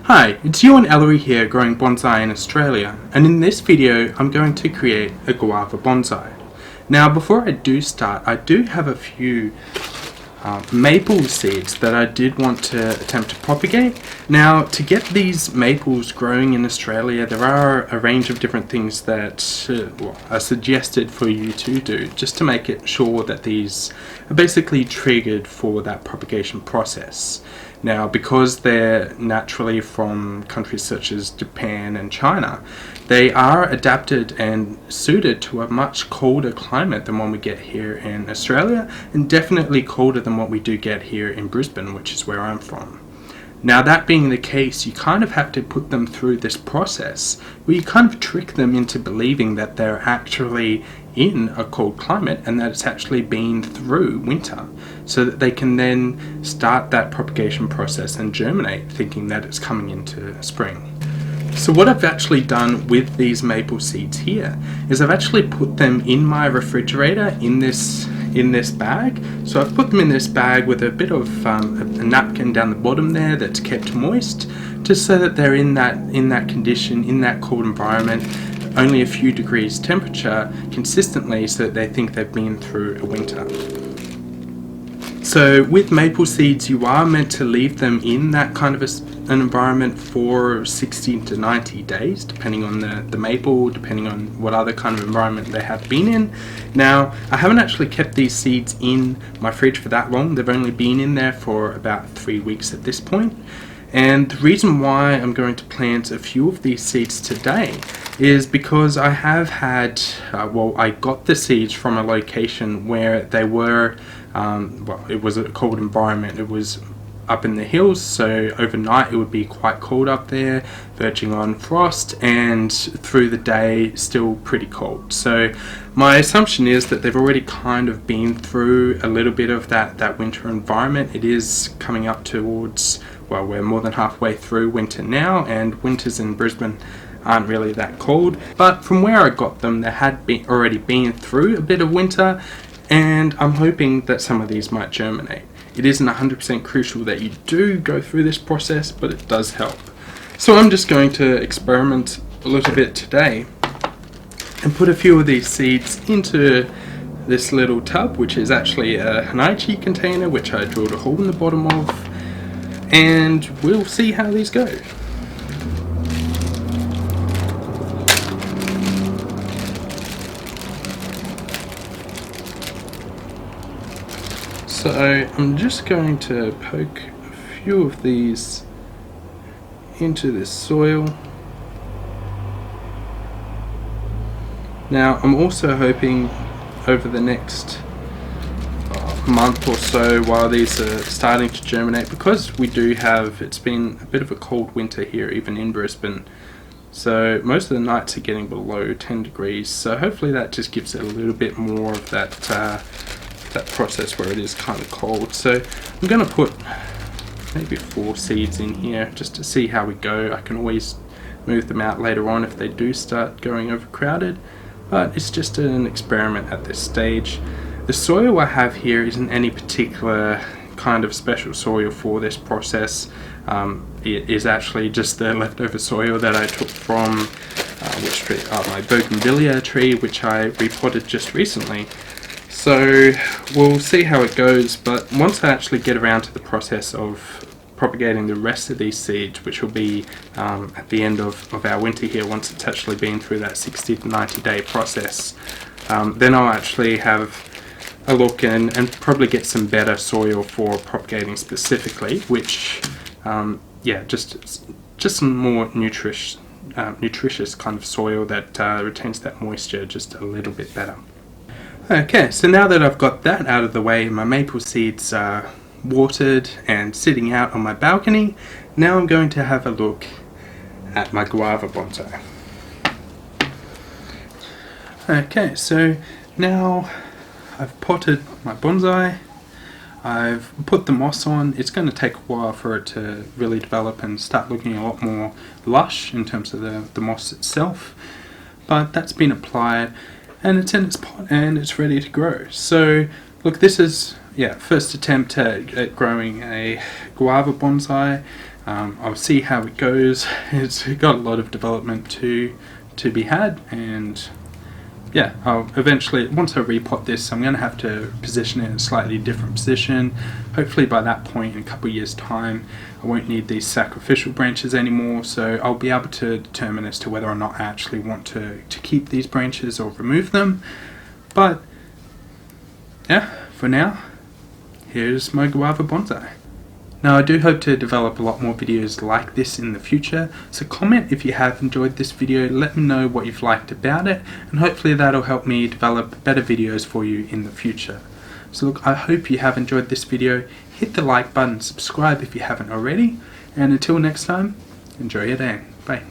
Hi, it's Ewan Ellery here growing bonsai in Australia, and in this video I'm going to create a guava bonsai. Now before I do start, I do have a few maple seeds that I did want to attempt to propagate. Now to get these maples growing in Australia, there are a range of different things that are suggested for you to do just to make it sure that these are basically triggered for that propagation process. Now, because they're naturally from countries such as Japan and China, they are adapted and suited to a much colder climate than one we get here in Australia, and definitely colder than what we do get here in Brisbane, which is where I'm from. Now, that being the case, you kind of have to put them through this process where you kind of trick them into believing that they're actually in a cold climate and that it's actually been through winter, so that they can then start that propagation process and germinate thinking that it's coming into spring. So what I've actually done with these maple seeds here is I've actually put them in my refrigerator in this bag. So I've put them in this bag with a bit of a napkin down the bottom there that's kept moist, just so that they're in that condition, in that cold environment, only a few degrees temperature consistently, so that they think they've been through a winter. So with maple seeds, you are meant to leave them in that kind of an environment for 60 to 90 days, depending on the maple, depending on what other kind of environment they have been in. Now, I haven't actually kept these seeds in my fridge for that long. They've only been in there for about 3 weeks at this point. And the reason why I'm going to plant a few of these seeds today is because I have had, I got the seeds from a location where they were, it was a cold environment. It was up in the hills, so overnight it would be quite cold up there, verging on frost, and through the day still pretty cold. So my assumption is that they've already kind of been through a little bit of that winter environment. It is coming up towards, well, we're more than halfway through winter now, and winters in Brisbane aren't really that cold. But from where I got them, they had already been through a bit of winter, and I'm hoping that some of these might germinate. It isn't 100% crucial that you do go through this process, but it does help. So I'm just going to experiment a little bit today and put a few of these seeds into this little tub, which is actually a Hanaichi container, which I drilled a hole in the bottom of, and we'll see how these go. So I'm just going to poke a few of these into this soil. Now I'm also hoping over the next month or so, while these are starting to germinate, because it's been a bit of a cold winter here even in Brisbane, so most of the nights are getting below 10 degrees, so hopefully that just gives it a little bit more of that process where it is kind of cold. So I'm going to put maybe 4 seeds in here just to see how we go. I can always move them out later on if they do start going overcrowded, but it's just an experiment at this stage. The soil I have here isn't any particular kind of special soil for this process. It is actually just the leftover soil that I took from my bougainvillea tree, which I repotted just recently. So we'll see how it goes, but once I actually get around to the process of propagating the rest of these seeds, which will be at the end of our winter here, once it's actually been through that 60 to 90 day process, then I'll actually have a look and probably get some better soil for propagating specifically, which just some more nutritious kind of soil that retains that moisture just a little bit better. Okay, so now that I've got that out of the way, my maple seeds are watered and sitting out on my balcony, now I'm going to have a look at my guava bonsai. Okay, so now I've potted my bonsai, I've put the moss on. It's going to take a while for it to really develop and start looking a lot more lush in terms of the moss itself, but that's been applied and it's in its pot and it's ready to grow. So look, this is first attempt at growing a guava bonsai. I'll see how it goes. It's got a lot of development to be had, and yeah, I'll eventually, once I repot this, I'm going to have to position it in a slightly different position. Hopefully by that point, in a couple of years time, I won't need these sacrificial branches anymore, so I'll be able to determine as to whether or not I actually want to keep these branches or remove them. But yeah, for now, here's my Guava Bonsai. Now, I do hope to develop a lot more videos like this in the future, so comment if you have enjoyed this video, let me know what you've liked about it, and hopefully that'll help me develop better videos for you in the future. So look, I hope you have enjoyed this video. Hit the like button, subscribe if you haven't already, and until next time, enjoy your day. Bye.